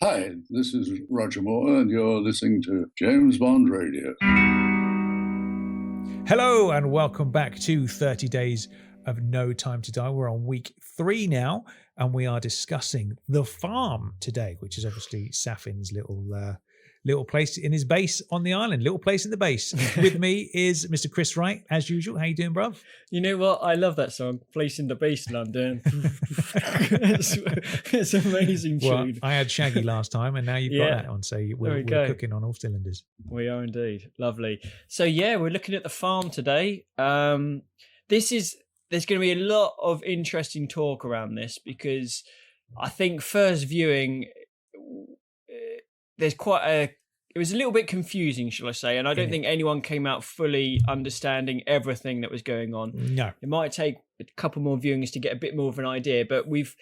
Hi, this is Roger Moore, and you're listening to James Bond Radio. Hello, and welcome back to 30 Days of No Time to Die. We're on week 3 now, and we are discussing The Farm today, which is obviously Saffin's little place in his base on the island, little place in the base. With me is Mr. Chris Wright, as usual. How you doing, bruv? You know what? I love that song, Place in the Base, London. it's an amazing tune. Well, I had Shaggy last time, and now you've got that on, so we're cooking on all cylinders. We are indeed. Lovely. So, yeah, we're looking at The Farm today. There's going to be a lot of interesting talk around this because I think first viewing, it was a little bit confusing, shall I say, and I don't think anyone came out fully understanding everything that was going on. No. It might take a couple more viewings to get a bit more of an idea, but we've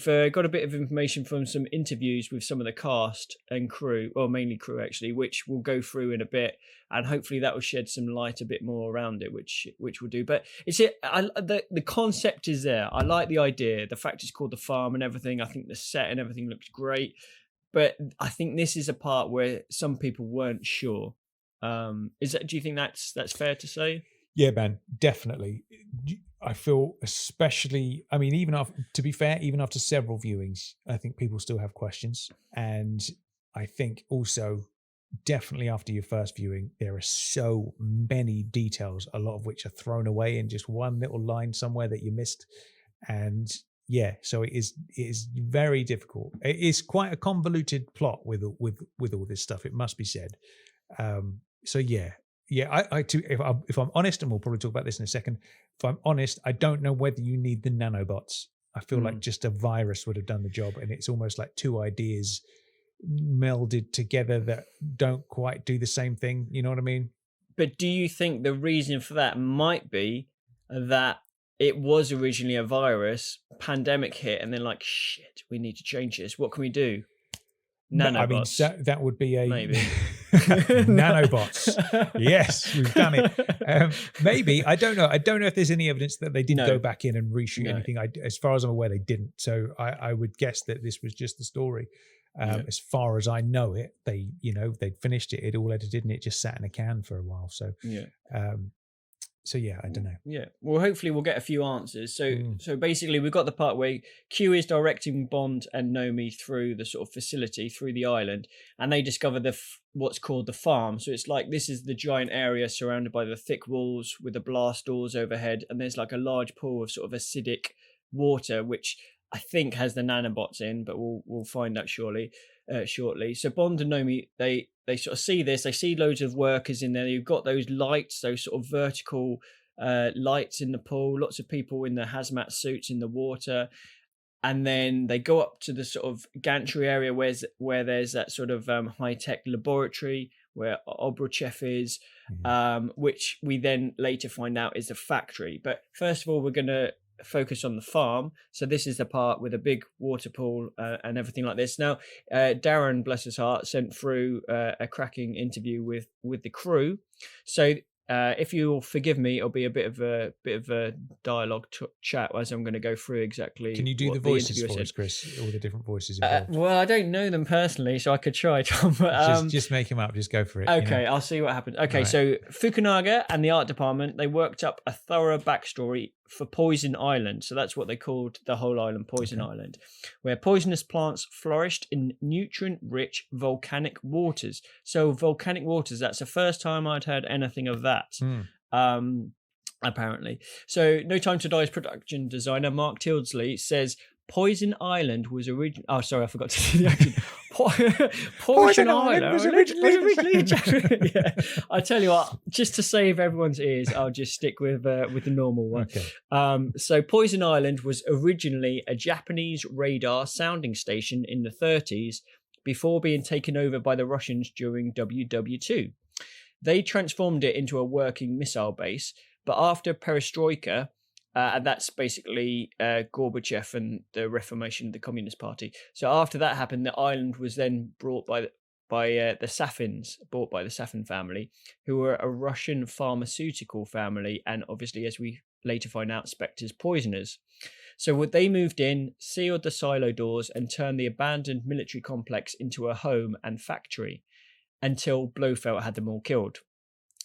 got a bit of information from some interviews with some of the cast and crew, or mainly crew actually, which we'll go through in a bit, and hopefully that will shed some light a bit more around it, which we'll do. But the concept is there. I like the idea, the fact it's called The Farm and everything. I think the set and everything looks great. But I think this is a part where some people weren't sure. Do you think that's fair to say? Yeah, man, definitely. I feel especially, I mean, even after several viewings, I think people still have questions. And I think also definitely after your first viewing, there are so many details, a lot of which are thrown away in just one little line somewhere that you missed. And yeah, so it is very difficult. It is quite a convoluted plot with all this stuff. It must be said. So yeah. I too. If I'm honest, and we'll probably talk about this in a second. If I'm honest, I don't know whether you need the nanobots. I feel like just a virus would have done the job, and it's almost like two ideas melded together that don't quite do the same thing. You know what I mean? But do you think the reason for that might be that it was originally a virus, pandemic hit, and then like, shit, we need to change this. What can we do? Nanobots. I mean, that would be a maybe. Nanobots. Yes, we've done it. Maybe. I don't know. I don't know if there's any evidence that they did go back in and reshoot anything. As far as I'm aware, they didn't. So I would guess that this was just the story. As far as I know it, they'd finished it, all edited, and it just sat in a can for a while. So So yeah, I don't know. Yeah, well, hopefully we'll get a few answers. So basically, we've got the part where Q is directing Bond and Nomi through the sort of facility, through the island, and they discover what's called the farm. So it's like this is the giant area surrounded by the thick walls with the blast doors overhead, and there's like a large pool of sort of acidic water, which I think has the nanobots in, but we'll find out shortly. So Bond and Nomi, they sort of see this. They see loads of workers in there. You've got those lights, those sort of vertical lights in the pool. Lots of people in the hazmat suits in the water, and then they go up to the sort of gantry area where there's that sort of high tech laboratory where Obrachev is, which we then later find out is a factory. But first of all, we're going to focus on the farm. So this is the part with a big water pool and everything like this. Now, Darren, bless his heart, sent through a cracking interview with the crew. So if you'll forgive me, it'll be a bit of a dialogue chat as I'm going to go through exactly. Can you do the voices for us, Chris? All the different voices involved. Well, I don't know them personally, so I could try, Tom. But, just make them up. Just go for it. Okay, I'll see what happens. Okay, so Fukunaga and the art department, they worked up a thorough backstory for Poison Island. So that's what they called the whole island, Poison Island, where poisonous plants flourished in nutrient-rich volcanic waters. So volcanic waters, that's the first time I'd heard anything of that. Apparently. So No Time to Die's production designer Mark Tildesley says Poison Island was originally... Oh, sorry, I forgot to do the action. Poison Island was originally... Yeah. I tell you what, just to save everyone's ears, I'll just stick with the normal one. Okay. So Poison Island was originally a Japanese radar sounding station in the 30s before being taken over by the Russians during WW2. They transformed it into a working missile base, but after Perestroika, and that's basically Gorbachev and the reformation of the Communist Party. So after that happened, the island was then brought by the Saffins, bought by the Saffin family, who were a Russian pharmaceutical family, and obviously, as we later find out, Spectre's poisoners. So they moved in, sealed the silo doors, and turned the abandoned military complex into a home and factory until Blofeld had them all killed.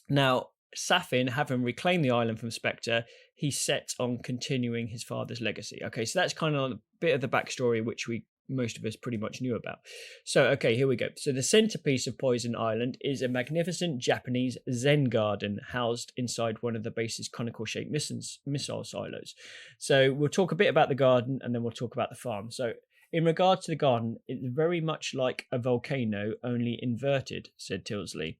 Now, Saffin, having reclaimed the island from Spectre, he set on continuing his father's legacy. Okay, so that's kind of a bit of the backstory, which most of us pretty much knew about. So, okay, here we go. So the centerpiece of Poison Island is a magnificent Japanese Zen garden housed inside one of the base's conical-shaped missile silos. So we'll talk a bit about the garden, and then we'll talk about the farm. So in regard to the garden, it's very much like a volcano, only inverted, said Tilsley.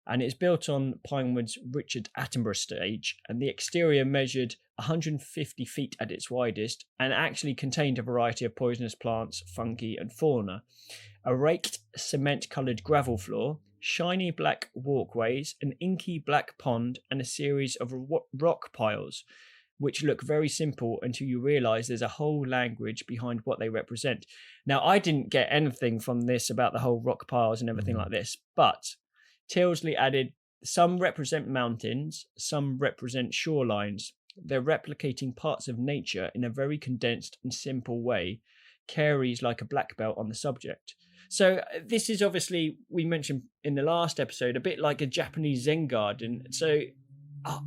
And it's built on Pinewood's Richard Attenborough stage, and the exterior measured 150 feet at its widest and actually contained a variety of poisonous plants, fungi and fauna. A raked cement-coloured gravel floor, shiny black walkways, an inky black pond and a series of rock piles, which look very simple until you realise there's a whole language behind what they represent. Now, I didn't get anything from this about the whole rock piles and everything like this, but Tilsley added, some represent mountains, some represent shorelines. They're replicating parts of nature in a very condensed and simple way. Carries like a black belt on the subject. So this is obviously, we mentioned in the last episode, a bit like a Japanese Zen garden. So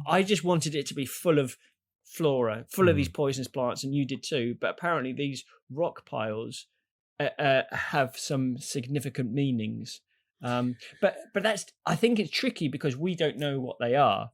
I just wanted it to be full of flora, full of these poisonous plants, and you did too. But apparently these rock piles have some significant meanings. But that's, I think it's tricky because we don't know what they are.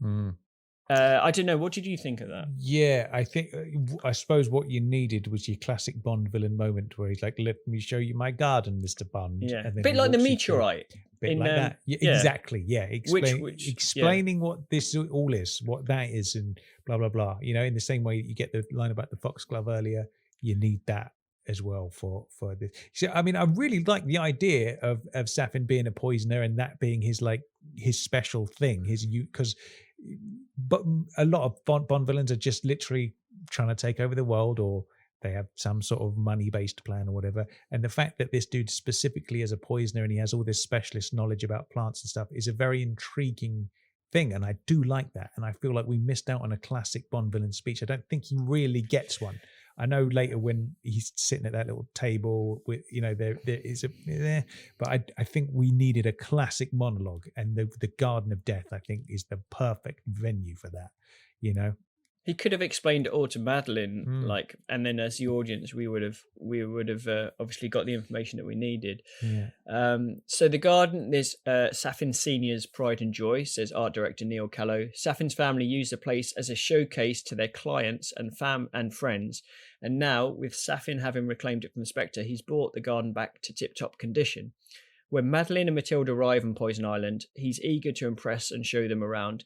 I don't know. What did you think of that? Yeah, I suppose what you needed was your classic Bond villain moment where he's like, "Let me show you my garden, Mr. Bond." Yeah, and then a bit like the meteorite. Bit like that. Yeah, exactly. Yeah, explaining what this all is, what that is, and blah blah blah. In the same way you get the line about the foxglove earlier, you need that as well for this. So, I mean, I really like the idea of Saffin being a poisoner and that being his special thing, but a lot of Bond villains are just literally trying to take over the world, or they have some sort of money-based plan or whatever. And the fact that this dude specifically is a poisoner and he has all this specialist knowledge about plants and stuff is a very intriguing thing, and I do like that. And I feel like we missed out on a classic Bond villain speech. I don't think he really gets one. I know later when he's sitting at that little table with, there is but I think we needed a classic monologue, and the Garden of Death, I think, is the perfect venue for that, He could have explained it all to Madeline, and then as the audience, we would have obviously got the information that we needed. Yeah. So the garden is Saffin Senior's pride and joy, says art director Neil Callow. Saffin's family used the place as a showcase to their clients and friends, and now with Saffin having reclaimed it from Spectre, he's brought the garden back to tip-top condition. When Madeline and Matilda arrive on Poison Island, he's eager to impress and show them around.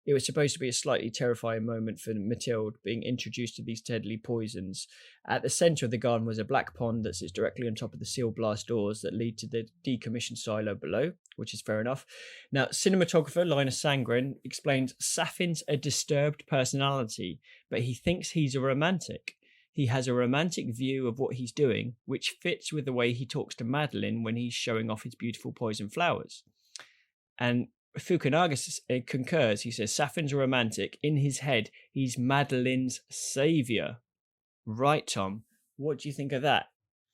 It was supposed to be a slightly terrifying moment for Matilda being introduced to these deadly poisons. At the centre of the garden was a black pond that sits directly on top of the sealed blast doors that lead to the decommissioned silo below, which is fair enough. Now, cinematographer Linus Sandgren explains Saffin's a disturbed personality, but he thinks he's a romantic. He has a romantic view of what he's doing, which fits with the way he talks to Madeline when he's showing off his beautiful poison flowers. And Fukunaga concurs. He says Saffin's a romantic. In his head, he's Madeline's saviour. Right, Tom? What do you think of that?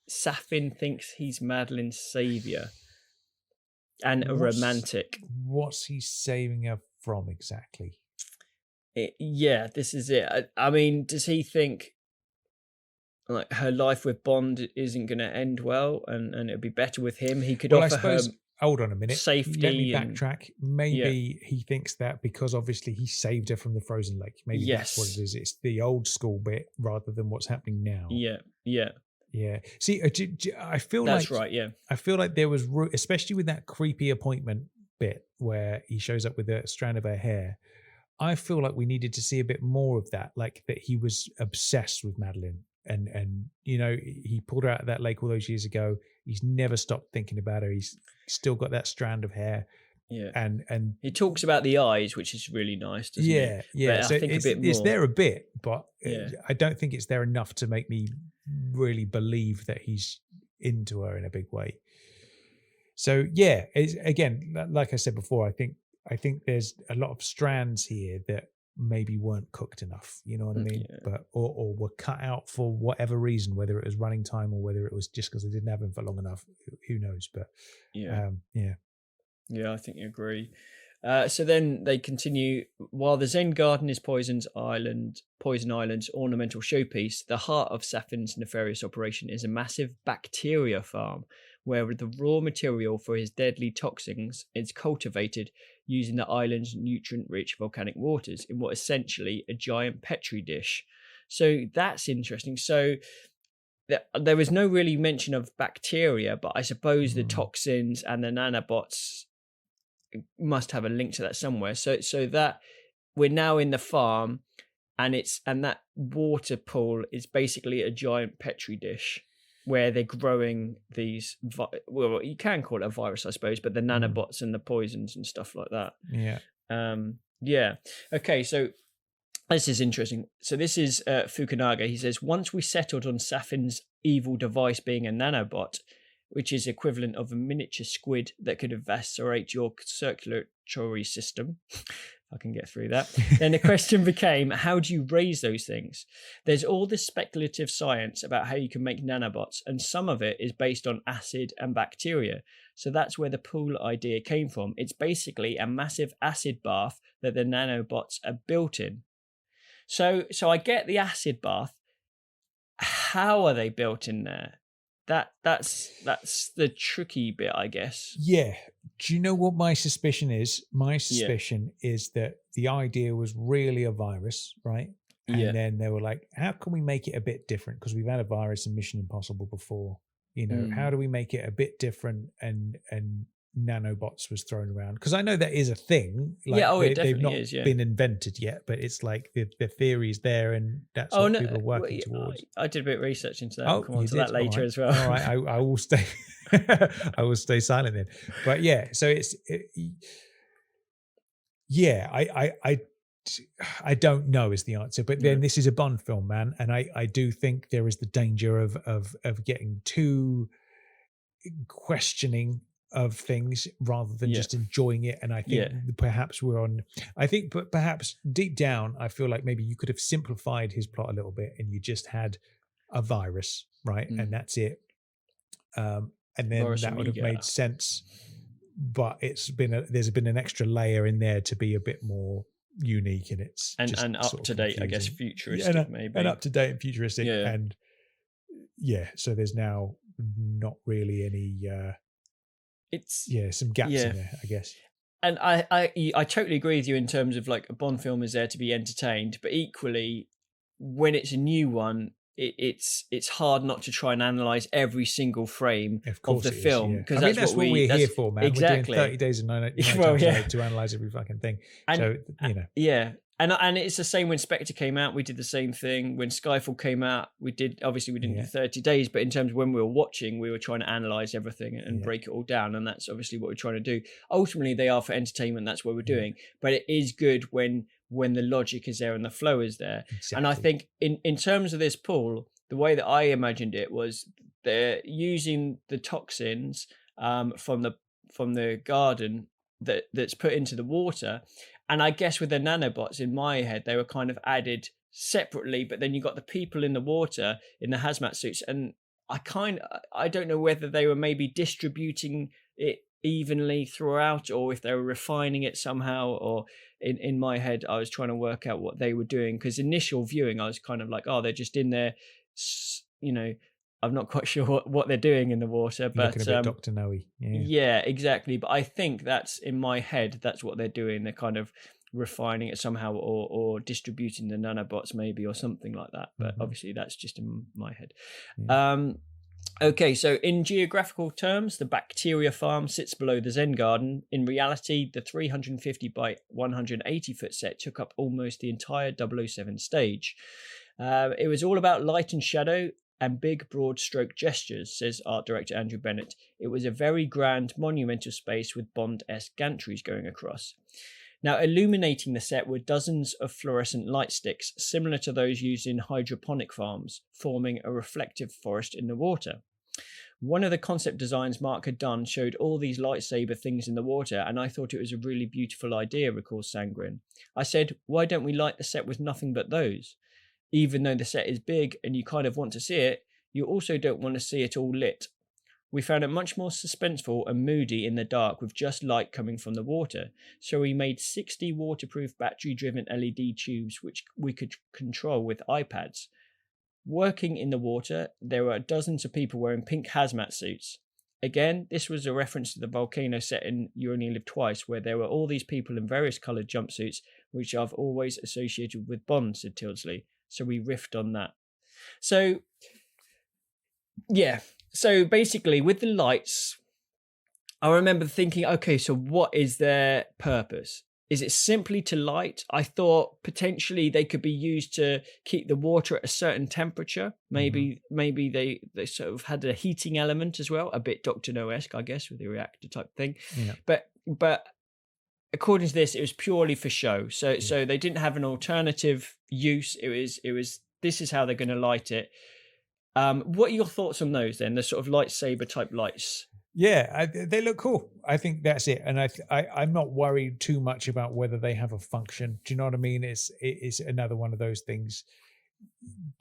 Saffin thinks he's Madeline's saviour and a romantic. What's he saving her from exactly? This is it. I mean, does he think like her life with Bond isn't going to end well, and it'd be better with him? He could offer her. Hold on a minute. Safety. Let me backtrack. Maybe he thinks that because obviously he saved her from the frozen lake. Maybe that's what it is. It's the old school bit rather than what's happening now. Yeah. See, I feel that's right. Yeah. I feel like there was, especially with that creepy appointment bit where he shows up with a strand of her hair. I feel like we needed to see a bit more of that, like that he was obsessed with Madeline. And he pulled her out of that lake all those years ago. He's never stopped thinking about her. He's still got that strand of hair. Yeah. And he talks about the eyes, which is really nice, doesn't he? Yeah. So I think it's, a bit more. It's there a bit, but I don't think it's there enough to make me really believe that he's into her in a big way. So again, like I said before, I think there's a lot of strands here that maybe weren't cooked enough, you know what I mean? Yeah. But or were cut out for whatever reason, whether it was running time or whether it was just because they didn't have them for long enough. Who knows? But yeah, I think you agree. So then they continue. While the Zen Garden is Poison Island's ornamental showpiece, the heart of Saffin's nefarious operation is a massive bacteria farm, where the raw material for his deadly toxins is cultivated using the island's nutrient-rich volcanic waters in what is essentially a giant petri dish. So that's interesting. So there was no really mention of bacteria, but I suppose the toxins and the nanobots must have a link to that somewhere. So that we're now in the farm, and that water pool is basically a giant petri dish where they're growing these, well, you can call it a virus, I suppose, but the nanobots and the poisons and stuff like that. Yeah. Okay, so this is interesting. So this is Fukunaga. He says, once we settled on Saffin's evil device being a nanobot, which is equivalent of a miniature squid that could eviscerate your circulatory system, if I can get through that, then the question became, how do you raise those things? There's all this speculative science about how you can make nanobots, and some of it is based on acid and bacteria. So that's where the pool idea came from. It's basically a massive acid bath that the nanobots are built in. So I get the acid bath. How are they built in there? That's the tricky bit, I guess. Yeah. Do you know what my suspicion is? My suspicion is that the idea was really a virus, right? And then they were like, how can we make it a bit different? Because we've had a virus in Mission Impossible before. You know, how do we make it a bit different? And nanobots was thrown around, because I know that is a thing. Like, it definitely they've not is, been invented yet, but it's like the theory's there, and that's what people are working towards. I did a bit of research into that. I'll come on to that later as well. All right, I will stay. I will stay silent then. But yeah, so I don't know is the answer. But then this is a Bond film, man, and I do think there is the danger of getting too questioning of things rather than just enjoying it. And I think perhaps but perhaps deep down, I feel like maybe you could have simplified his plot a little bit and you just had a virus, right? And that's it. And then Boris that would have made sense. But there's been an extra layer in there to be a bit more unique, and it's and up to date, I guess, futuristic, maybe. And up to date and futuristic. And so there's now not really any some gaps in there, I guess. And I totally agree with you in terms of, like, a Bond film is there to be entertained, but equally when it's a new one, it's hard not to try and analyze every single frame of the film, because that's what we're here for, man. Exactly. We're doing 30 days and 9 nights to analyze every fucking thing. And, so and it's the same when Spectre came out. We did the same thing when Skyfall came out. We didn't do 30 days, but in terms of when we were watching, we were trying to analyze everything and break it all down, and that's obviously what we're trying to do. Ultimately, they are for entertainment. That's what we're doing. But it is good when the logic is there and the flow is there. Exactly. And I think in terms of this pool, the way that I imagined it was they're using the toxins from the garden that's put into the water. And I guess with the nanobots, in my head, they were kind of added separately, but then you got the people in the water in the hazmat suits. And I don't know whether they were maybe distributing it evenly throughout, or if they were refining it somehow, or in my head, I was trying to work out what they were doing. Because initial viewing, I was kind of like, oh, they're just in there, you know, I'm not quite sure what they're doing in the water, but looking a bit Dr. Noe. Yeah, exactly. But I think that's, in my head, that's what they're doing. They're kind of refining it somehow, or distributing the nanobots maybe, or something like that. But obviously that's just in my head. Okay, so in geographical terms, the bacteria farm sits below the Zen Garden. In reality, the 350 by 180 foot set took up almost the entire 007 stage. It was all about light and shadow and big, broad stroke gestures, says art director Andrew Bennett. It was a very grand, monumental space with Bond-esque gantries going across. Now, illuminating the set were dozens of fluorescent light sticks, similar to those used in hydroponic farms, forming a reflective forest in the water. One of the concept designs Mark had done showed all these lightsaber things in the water, and I thought it was a really beautiful idea, recalls Sangren. I said, why don't we light the set with nothing but those? Even though the set is big and you kind of want to see it, you also don't want to see it all lit. We found it much more suspenseful and moody in the dark with just light coming from the water, so we made 60 waterproof battery-driven LED tubes which we could control with iPads. Working in the water, there were dozens of people wearing pink hazmat suits. Again, this was a reference to the volcano set in You Only Live Twice, where there were all these people in various coloured jumpsuits, which I've always associated with Bond, said Tildesley. So we riffed on that. So, yeah. So basically, with the lights, I remember thinking, okay, so what is their purpose? Is it simply to light? I thought potentially they could be used to keep the water at a certain temperature. Maybe they sort of had a heating element as well, a bit Dr. No-esque, I guess, with the reactor type thing. Yeah. But according to this, it was purely for show. So they didn't have an alternative use. It was this is how they're going to light it. What are your thoughts on those then? The sort of lightsaber type lights. Yeah, they look cool. I think that's it, and I'm not worried too much about whether they have a function. Do you know what I mean? It's another one of those things.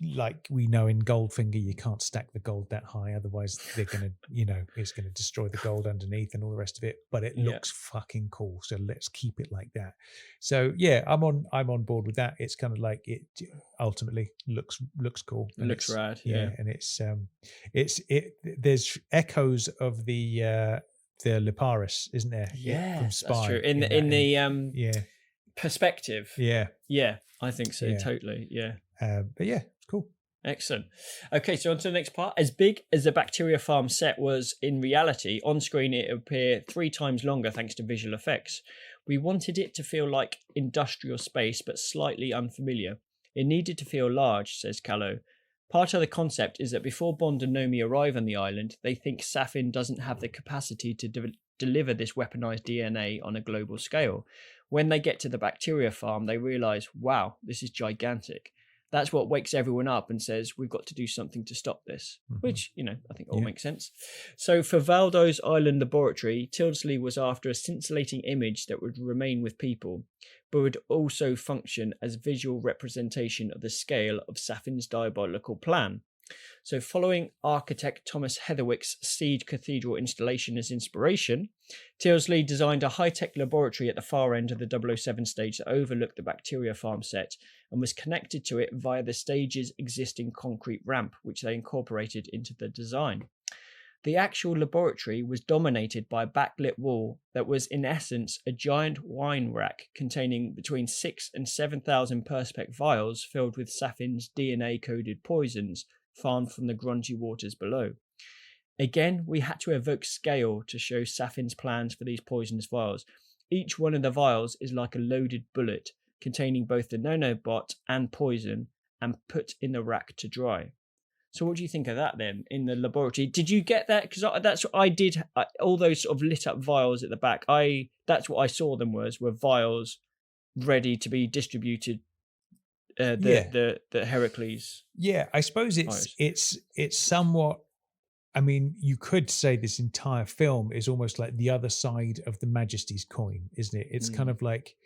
Like we know in Goldfinger, you can't stack the gold that high, otherwise they're gonna, it's gonna destroy the gold underneath and all the rest of it. But it looks fucking cool, so let's keep it like that. So yeah, I'm on board with that. It's kind of like it ultimately looks cool. It looks rad, and there's echoes of the Liparis, isn't there? Yeah, from Spy, that's true. In the perspective. Yeah, I think so. Yeah. Totally. Yeah. But yeah, it's cool. Excellent. Okay, so on to the next part. As big as the bacteria farm set was in reality, on screen it would appear 3 times longer thanks to visual effects. We wanted it to feel like industrial space, but slightly unfamiliar. It needed to feel large, says Callow. Part of the concept is that before Bond and Nomi arrive on the island, they think Saffin doesn't have the capacity to deliver this weaponized DNA on a global scale. When they get to the bacteria farm, they realize, wow, this is gigantic. That's what wakes everyone up and says, we've got to do something to stop this, which, I think all makes sense. So for Valdo's Island laboratory, Tildesley was after a scintillating image that would remain with people, but would also function as visual representation of the scale of Saffin's diabolical plan. So following architect Thomas Heatherwick's Seed Cathedral installation as inspiration, Tildesley designed a high-tech laboratory at the far end of the 007 stage that overlooked the bacteria farm set and was connected to it via the stage's existing concrete ramp, which they incorporated into the design. The actual laboratory was dominated by a backlit wall that was in essence a giant wine rack containing between 6,000 and 7,000 Perspex vials filled with Saffin's DNA-coded poisons farmed from the grungy waters below. Again, we had to evoke scale to show Saffin's plans for these poisonous vials. Each one of the vials is like a loaded bullet, containing both the nanobot and poison, and put in the rack to dry. So what do you think of that then, in the laboratory? Did you get that? Because that's what I did, all those sort of lit up vials at the back. That's what I saw them were vials ready to be distributed. The Heracles. Yeah, I suppose it's somewhat. I mean, you could say this entire film is almost like the other side of the Majesty's coin, isn't it? It's kind of like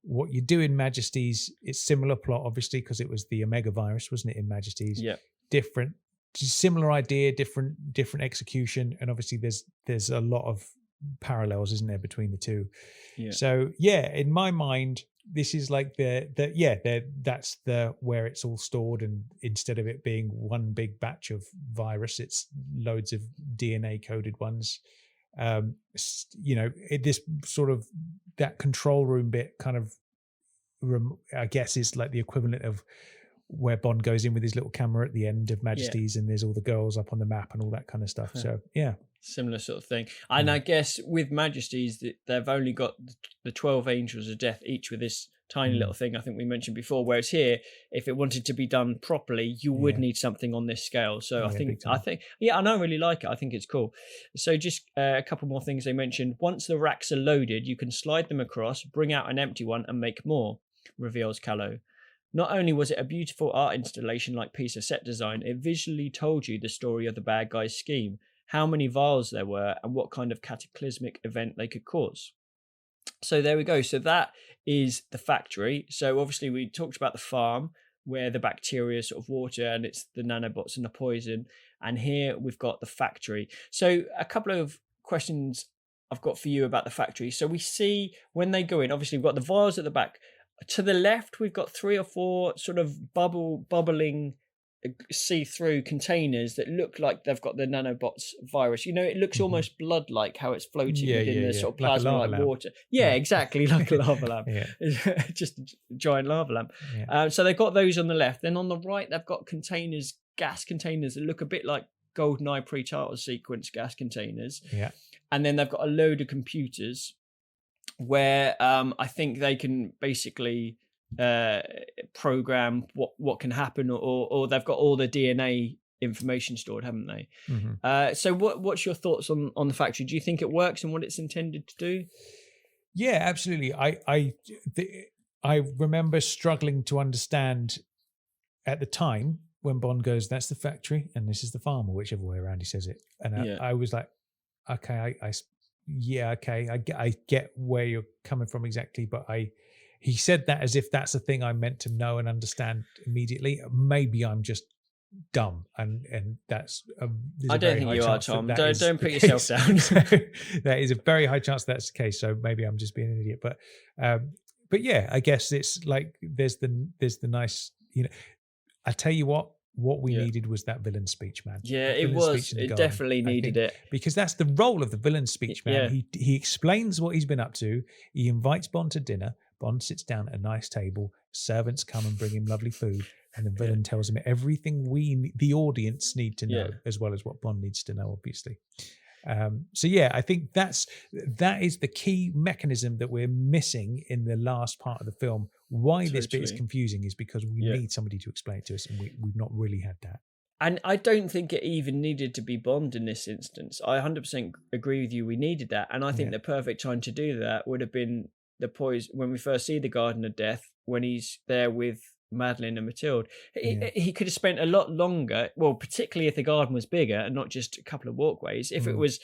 what you do in Majesty's. It's similar plot, obviously, because it was the Omega virus, wasn't it? In Majesty's, different, similar idea, different execution, and obviously there's a lot of parallels, isn't there, between the two? Yeah. So yeah, in my mind, this is like that's where it's all stored, and instead of it being one big batch of virus, it's loads of DNA coded ones. This sort of that control room bit kind of, I guess, is like the equivalent of where Bond goes in with his little camera at the end of Majesty's, and there's all the girls up on the map and all that kind of stuff. So yeah. Similar sort of thing. And I guess with Majesty's, they've only got the 12 Angels of Death, each with this tiny little thing I think we mentioned before, whereas here, if it wanted to be done properly, you would need something on this scale. So I think I really like it. I think it's cool. So just a couple more things they mentioned. Once the racks are loaded, you can slide them across, bring out an empty one and make more, reveals Callow. Not only was it a beautiful art installation like piece of set design, it visually told you the story of the bad guy's scheme. how many vials there were, and what kind of cataclysmic event they could cause. So there we go. So that is the factory. So obviously we talked about the farm, where the bacteria sort of water, and it's the nanobots and the poison. And here we've got the factory. So a couple of questions I've got for you about the factory. So we see when they go in, obviously we've got the vials at the back. To the left, we've got 3 or 4 sort of bubbling see-through containers that look like they've got the nanobots virus. You know, it looks almost blood-like, how it's floating within the sort of plasma like water. Yeah, exactly, like a lava lamp. Just a giant lava lamp. So they've got those on the left. Then on the right, they've got containers, gas containers that look a bit like GoldenEye pre-title sequence gas containers. And then they've got a load of computers where I think they can basically program what can happen, or they've got all the DNA information stored, haven't they? So what's your thoughts on the factory? Do you think it works and what it's intended to do? Yeah, absolutely. I remember struggling to understand at the time when Bond goes, "That's the factory and this is the farm," or whichever way around he says it, and I was like, okay, I get where you're coming from exactly, but he said that as if that's a thing I'm meant to know and understand immediately. Maybe I'm just dumb, and that's. I don't think you are, Tom. Don't put yourself down. So that is a very high chance that's the case. So maybe I'm just being an idiot, but yeah, I guess it's like there's the nice, you know. I tell you what we needed was that villain speech, man. Yeah, it was. It definitely needed it. Because that's the role of the villain speech, man. Yeah. He explains what he's been up to. He invites Bond to dinner. Bond sits down at a nice table. Servants come and bring him lovely food. And the villain tells him everything the audience need to know, as well as what Bond needs to know, obviously. So yeah, I think that is the key mechanism that we're missing in the last part of the film. Why this bit is confusing is because we need somebody to explain it to us, and we've not really had that. And I don't think it even needed to be Bond in this instance. I 100% agree with you. We needed that, and I think the perfect time to do that would have been the poison when we first see the Garden of Death, when he's there with Madeleine and Mathilde. He could have spent a lot longer, well, particularly if the garden was bigger and not just a couple of walkways. If it was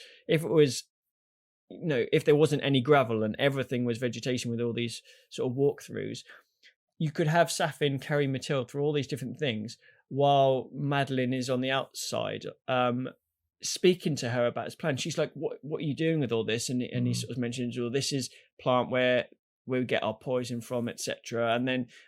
you know, if there wasn't any gravel and everything was vegetation with all these sort of walkthroughs, you could have Saffin carry Mathilde through all these different things while Madeleine is on the outside speaking to her about his plan. She's like, what are you doing with all this? And he sort of mentions, well, this is plant where we get our poison from, etc.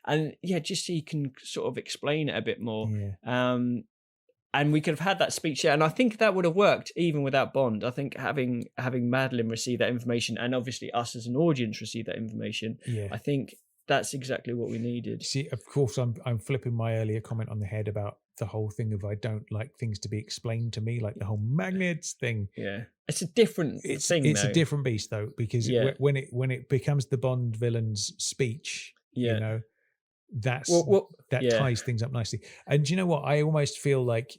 And just so you can sort of explain it a bit more. And we could have had that speech there, and I think that would have worked even without Bond. I think having Madeleine receive that information, and obviously us as an audience receive that information, I think that's exactly what we needed. See, of course, I'm flipping my earlier comment on the head about the whole thing of I don't like things to be explained to me, like the whole magnets thing. Yeah, it's a different thing. It's a different beast though, because when it becomes the Bond villain's speech, you know, that ties things up nicely. And do you know what? I almost feel like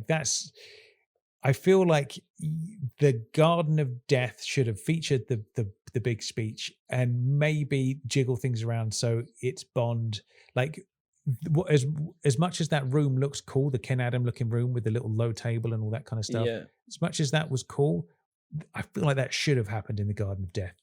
that's. I feel like the Garden of Death should have featured the big speech and maybe jiggle things around so it's Bond. Like, as much as that room looks cool, the Ken Adam looking room with the little low table and all that kind of stuff, as much as that was cool, I feel like that should have happened in the Garden of Death.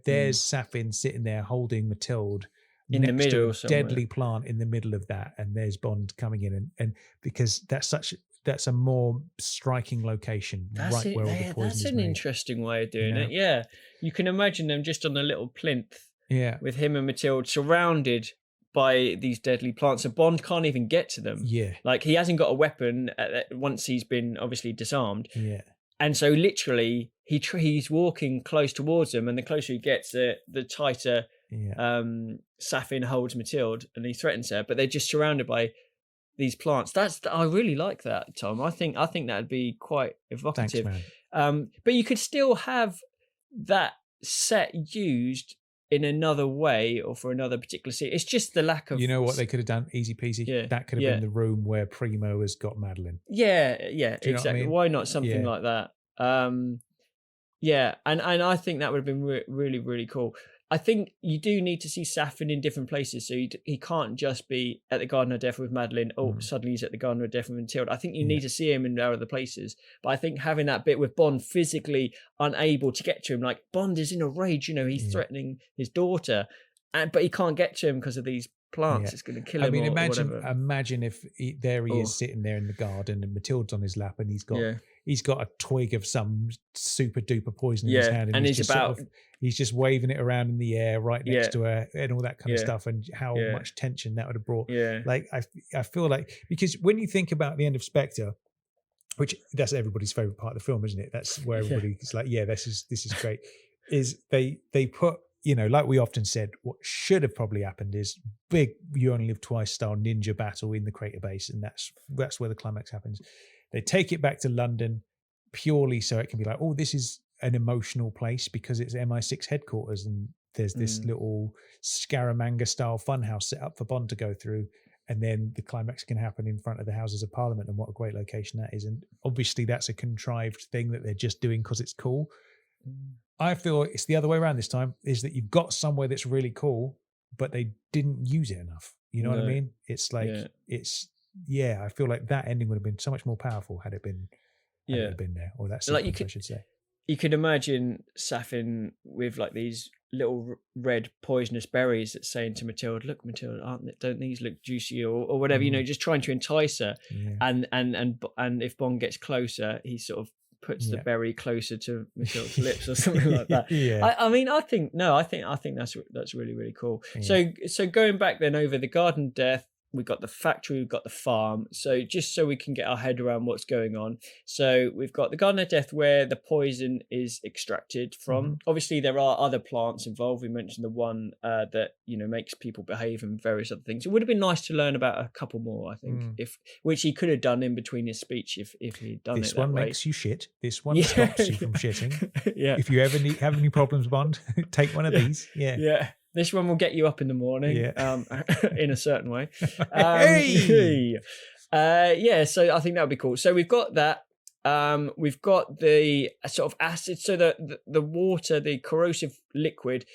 There's Saffin sitting there holding Mathilde in the middle, to a deadly plant in the middle of that, and there's Bond coming in, and because that's a more striking location, where all the poison that's is an made. Interesting way of doing it. Yeah, you can imagine them just on a little plinth, with him and Mathilde surrounded by these deadly plants, and Bond can't even get to them. Like he hasn't got a weapon once he's been obviously disarmed. And so literally he's walking close towards them, and the closer he gets, the tighter Saffin holds Mathilde, and he threatens her. But they're just surrounded by these plants. I really like that, Tom. I think that'd be quite evocative. Thanks, man. But you could still have that set used in another way or for another particular scene. It's just the lack of. You know what they could have done? Easy peasy. That could have been the room where Primo has got Madeleine. Yeah, exactly. I mean? Why not something like that? And I think that would have been really, really cool. I think you do need to see Saffin in different places. So he can't just be at the Garden of Death with Madeline. Oh, suddenly he's at the Garden of Death with Matilda. I think you need to see him in other places. But I think having that bit with Bond physically unable to get to him, like Bond is in a rage, he's threatening his daughter, but he can't get to him because of these plants. It's going to kill him. I mean, imagine if he is sitting there in the garden and Matilda's on his lap and he's got a twig of some super duper poison in his hand, and he's just waving it around in the air right next to her and all that kind of stuff, and how much tension that would have brought. Like I feel like, because when you think about the end of Spectre, which that's everybody's favorite part of the film, isn't it? That's where everybody's like, this is great. Is they put, like we often said, what should have probably happened is big You Only Live Twice style ninja battle in the crater base, and that's where the climax happens. They take it back to London purely so it can be like, oh, this is an emotional place because it's MI6 headquarters, and there's this little Scaramanga style funhouse set up for Bond to go through, and then the climax can happen in front of the Houses of Parliament, and what a great location that is. And obviously that's a contrived thing that they're just doing because it's cool. I feel it's the other way around this time, is that you've got somewhere that's really cool, but they didn't use it enough. You know what I mean? It's like, I feel like that ending would have been so much more powerful had it been there, or that sequence, I should say. You could imagine Saffin with like these little red poisonous berries that's saying to Matilda, "Look, Matilda, don't these look juicy or whatever?" Just trying to entice her. And if Bond gets closer, he sort of puts the berry closer to Matilda's lips or something like that. I think that's really, really cool. So going back then over the Garden of Death, we've got the factory, we've got the farm. So just so we can get our head around what's going on. So we've got the Garden of Death where the poison is extracted from. Obviously, there are other plants involved. We mentioned the one that, makes people behave and various other things. It would have been nice to learn about a couple more, I think, which he could have done in between his speech if he'd done this it that way. This one makes you shit. This one stops you from shitting. If you ever have any problems, Bond, take one of these. This one will get you up in the morning, in a certain way. So I think that would be cool. So we've got that. We've got the sort of acid. So the water, the corrosive liquid,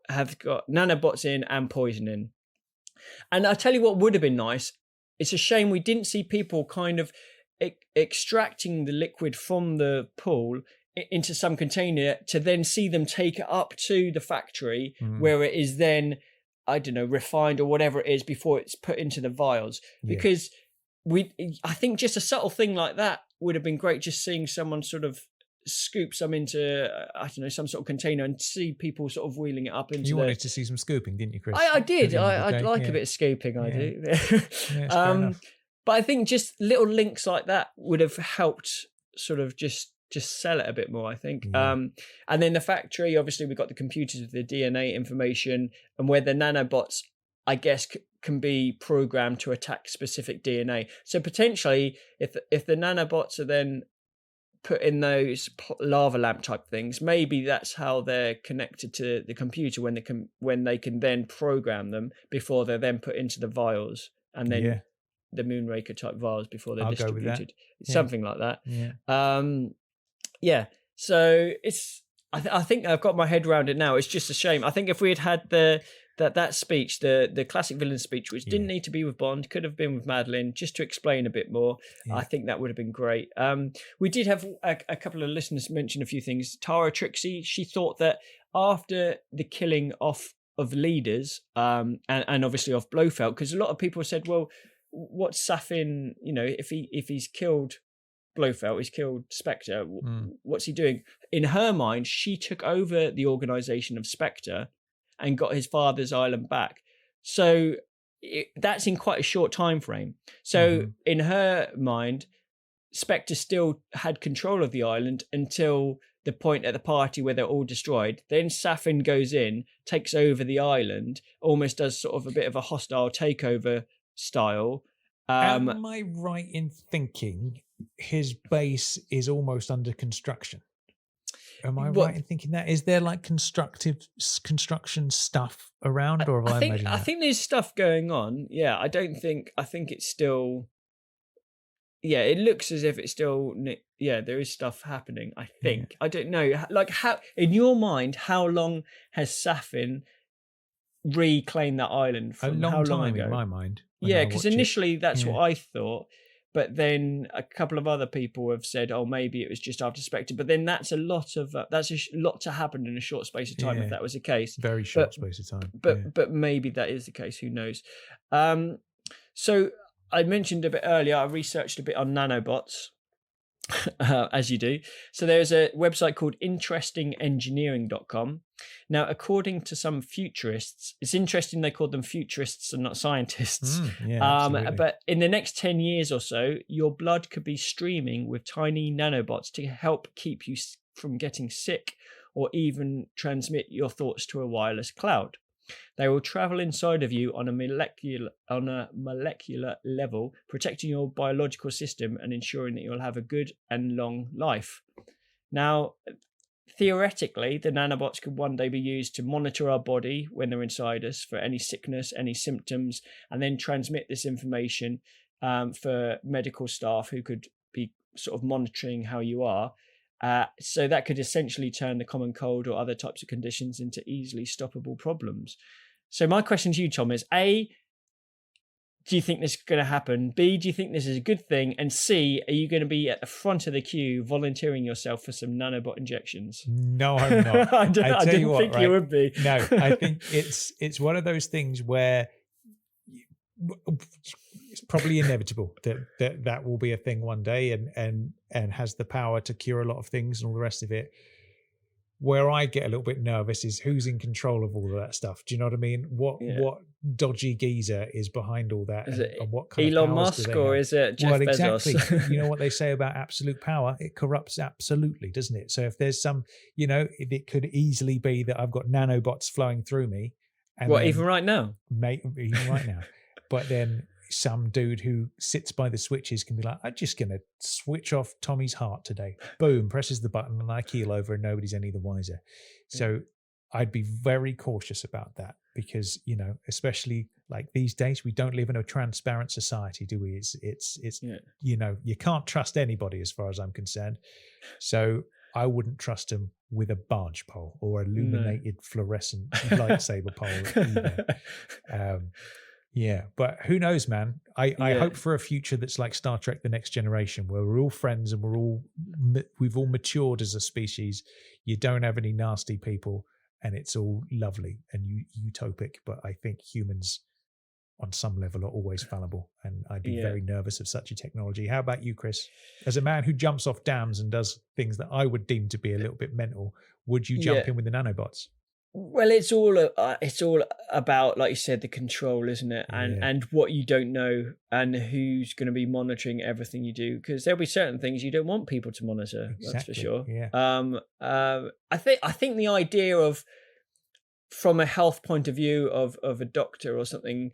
have got nanobots in and poison in. And I tell you what would have been nice. It's a shame we didn't see people kind of extracting the liquid from the pool into some container to then see them take it up to the factory where it is then, I don't know, refined or whatever it is before it's put into the vials. Because I think just a subtle thing like that would have been great, just seeing someone sort of scoop some into, I don't know, some sort of container and see people sort of wheeling it up into You wanted to see some scooping, didn't you, Chris? I did. I like a bit of scooping, I do. But I think just little links like that would have helped sort of just sell it a bit more, I think. And then the factory, obviously we've got the computers with the DNA information, and where the nanobots, I guess, can be programmed to attack specific DNA. So potentially, if the nanobots are then put in those lava lamp type things, maybe that's how they're connected to the computer when they can then program them before they're then put into the vials, and then the Moonraker type vials before they're distributed. Something like that. So it's. I think I've got my head around it now. It's just a shame. I think if we had had that speech, the classic villain speech, which didn't need to be with Bond, could have been with Madeline, just to explain a bit more. I think that would have been great. We did have a couple of listeners mention a few things. Tara Trixie, she thought that after the killing of leaders, and obviously of Blofeld, because a lot of people said, well, what's Saffin? If he's killed Blofeld, he's killed Spectre, what's he doing? In her mind, she took over the organisation of Spectre and got his father's island back. So that's in quite a short time frame. So in her mind, Spectre still had control of the island until the point at the party where they're all destroyed. Then Saffin goes in, takes over the island, almost does sort of a bit of a hostile takeover style. Am I right in thinking his base is almost under construction? Am I right in thinking that? Is there like construction stuff around, or have I imagined that? I think there's stuff going on. I think it's still. It looks as if it's still there is stuff happening. I think I don't know. Like, how in your mind, how long has Saffin reclaimed that island from? A long how time long ago? In my mind. Yeah, because initially that's what I thought. But then a couple of other people have said, "Oh, maybe it was just after Spectre." But then that's a lot to happen in a short space of time. If that was the case, very short space of time. But maybe that is the case. Who knows? So I mentioned a bit earlier. I researched a bit on nanobots, as you do. So there's a website called interestingengineering.com. Now, according to some futurists, it's interesting they call them futurists and not scientists. But in the next 10 years or so, your blood could be streaming with tiny nanobots to help keep you from getting sick or even transmit your thoughts to a wireless cloud. They will travel inside of you on a molecular level, protecting your biological system and ensuring that you'll have a good and long life. Now, theoretically, the nanobots could one day be used to monitor our body when they're inside us for any sickness, any symptoms, and then transmit this information for medical staff who could be sort of monitoring how you are. So that could essentially turn the common cold or other types of conditions into easily stoppable problems. So my question to you, Tom, is A, do you think this is going to happen? B, do you think this is a good thing? And C, are you going to be at the front of the queue volunteering yourself for some nanobot injections? No, I'm not. I didn't think you would be. No, I think it's one of those things where it's probably inevitable that will be a thing one day and has the power to cure a lot of things and all the rest of it. Where I get a little bit nervous is who's in control of all of that stuff. Do you know what I mean? What dodgy geezer is behind all that? And what kind Elon of Musk or is it Jeff Bezos? Exactly. You know what they say about absolute power? It corrupts absolutely, doesn't it? So if there's some, it could easily be that I've got nanobots flowing through me. And even right now? Even right now. But then some dude who sits by the switches can be like, I'm just going to switch off Tommy's heart today. Boom, presses the button and I keel over and nobody's any the wiser. So I'd be very cautious about that because, especially like these days, we don't live in a transparent society, do we? It's you can't trust anybody as far as I'm concerned. So I wouldn't trust them with a barge pole or illuminated fluorescent lightsaber pole either. Yeah, but who knows, man? I hope for a future that's like Star Trek: The Next Generation, where we're all friends and we've all matured as a species. You don't have any nasty people, and it's all lovely and utopic. But I think humans, on some level, are always fallible, and I'd be very nervous of such a technology. How about you, Chris? As a man who jumps off dams and does things that I would deem to be a little bit mental, would you jump in with the nanobots? Well, it's all about, like you said, the control, isn't it? And what you don't know and who's going to be monitoring everything you do, because there'll be certain things you don't want people to monitor. Exactly. That's for sure. Yeah. I think the idea of, from a health point of view of a doctor or something,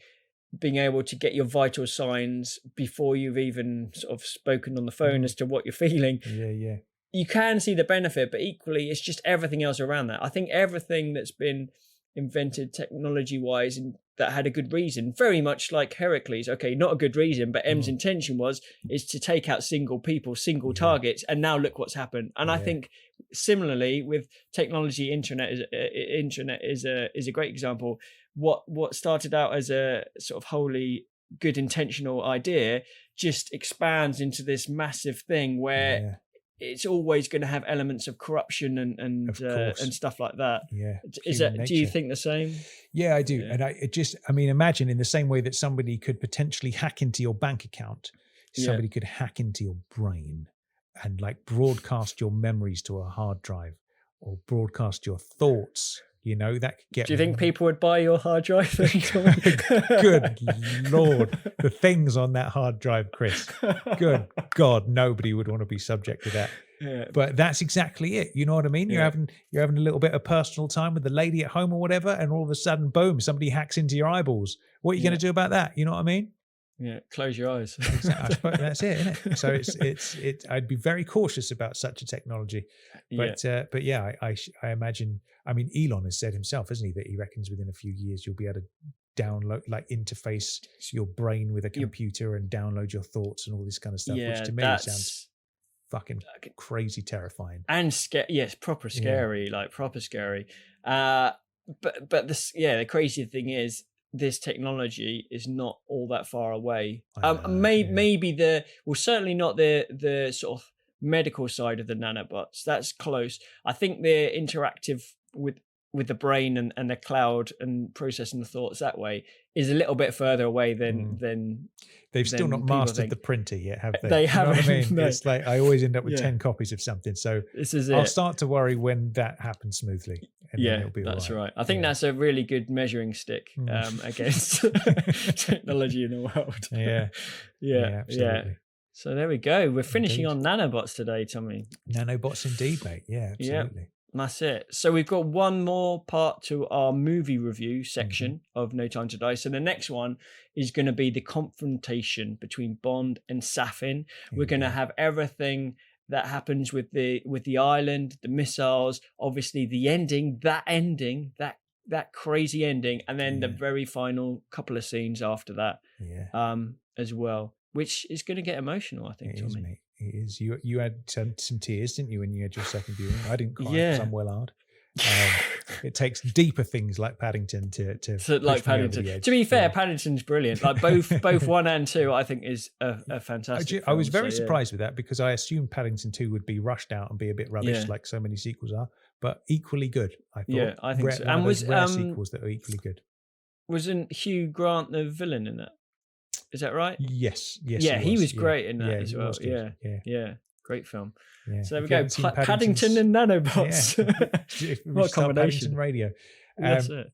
being able to get your vital signs before you've even sort of spoken on the phone as to what you're feeling. Yeah. You can see the benefit, but equally, it's just everything else around that. I think everything that's been invented technology-wise and that had a good reason, very much like Heracles. Okay, not a good reason, but M's intention is to take out single people, single targets, and now look what's happened. And I think similarly with technology, internet is a great example. What started out as a sort of wholly good intentional idea just expands into this massive thing where it's always going to have elements of corruption and stuff like that. Yeah. Do you think the same? Yeah, I do. Yeah. And imagine in the same way that somebody could potentially hack into your bank account, somebody could hack into your brain and like broadcast your memories to a hard drive or broadcast your thoughts. That could get. Do you think people would buy your hard drive? Good Lord, the things on that hard drive, Chris. Good God, nobody would want to be subject to that. Yeah. But that's exactly it. You know what I mean? You're having a little bit of personal time with the lady at home or whatever, and all of a sudden, boom, somebody hacks into your eyeballs. What are you going to do about that? You know what I mean? Yeah, close your eyes. Exactly. I suppose that's it, isn't it? So it's. I'd be very cautious about such a technology, but I imagine. I mean, Elon has said himself, hasn't he, that he reckons within a few years you'll be able to download, like interface your brain with a computer and download your thoughts and all this kind of stuff. Yeah, which to me sounds fucking crazy terrifying. And yes, proper scary, like proper scary. But this, the crazy thing is, this technology is not all that far away. Maybe certainly not the sort of medical side of the nanobots. That's close. I think they're interactive with the brain and the cloud and processing the thoughts that way is a little bit further away than they've still not mastered the printer yet, have they? They haven't. You know what I mean? No. It's like I always end up with 10 copies of something. So this is I'll start to worry when that happens smoothly. And then it'll be that's all right. I think that's a really good measuring stick against technology in the world. Yeah, absolutely. So there we go. We're finishing on nanobots today, Tommy. Nanobots indeed, mate. Yeah, absolutely. That's it. So we've got one more part to our movie review section of No Time to Die. So the next one is going to be the confrontation between Bond and Saffin. We're going to have everything that happens with the island, the missiles, obviously the ending, that crazy ending, and then the very final couple of scenes after that as well, which is going to get emotional, I think, Tommy. Mate. It is. You had some tears, didn't you, when you had your second viewing? I didn't cry because I'm well hard. It takes deeper things like Paddington to like Paddington. To be fair, Paddington's brilliant. Like both 1 and 2, I think is a fantastic. I was very surprised with that because I assumed Paddington 2 would be rushed out and be a bit rubbish, like so many sequels are, but equally good. I thought. Yeah, I think so. And was rare sequels that are equally good. Wasn't Hugh Grant the villain in that? Is that right? Yes. Yeah, he was great in that as well. Yeah. Great film. Yeah. So there we go. Paddington and nanobots. Yeah. What a combination. Paddington Radio.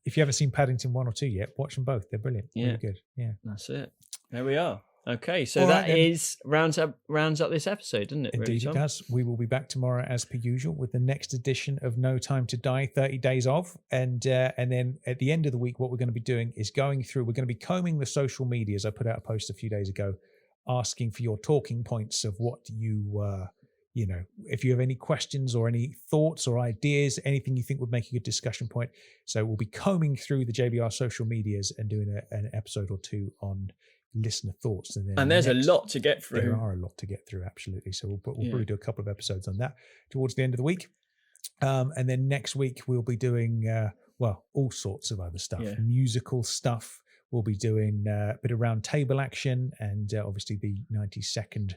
If you haven't seen Paddington 1 or 2 yet, watch them both. They're brilliant. Yeah. Really good. Yeah. That's it. There we are. Okay, so that rounds up this episode, doesn't it? Indeed, it does. We will be back tomorrow as per usual with the next edition of No Time to Die, 30 Days Of, and then at the end of the week, what we're going to be doing is we're going to be combing the social medias. I put out a post a few days ago asking for your talking points of what you if you have any questions or any thoughts or ideas, anything you think would make a good discussion point. So we'll be combing through the JBR social medias and doing an episode or two on listener thoughts, and there's a lot to get through. There are a lot to get through, absolutely. So we'll probably do a couple of episodes on that towards the end of the week, and then next week we'll be doing all sorts of other stuff, musical stuff. We'll be doing a bit of round table action, and obviously the 90-second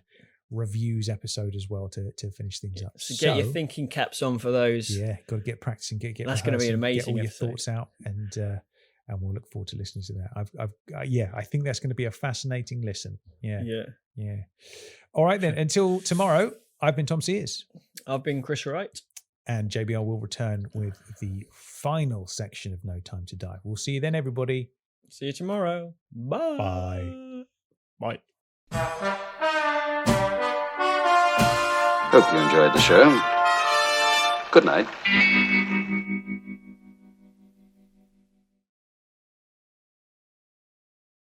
reviews episode as well to finish things up. So get your thinking caps on for those. Yeah, got to get practicing. Get that's going to be an amazing. Get all your thoughts out, and we'll look forward to listening to that. I think that's going to be a fascinating listen. Yeah. All right then. Until tomorrow, I've been Tom Sears. I've been Chris Wright. And JBL will return with the final section of No Time to Die. We'll see you then, everybody. See you tomorrow. Bye. Bye. Hope you enjoyed the show. Good night.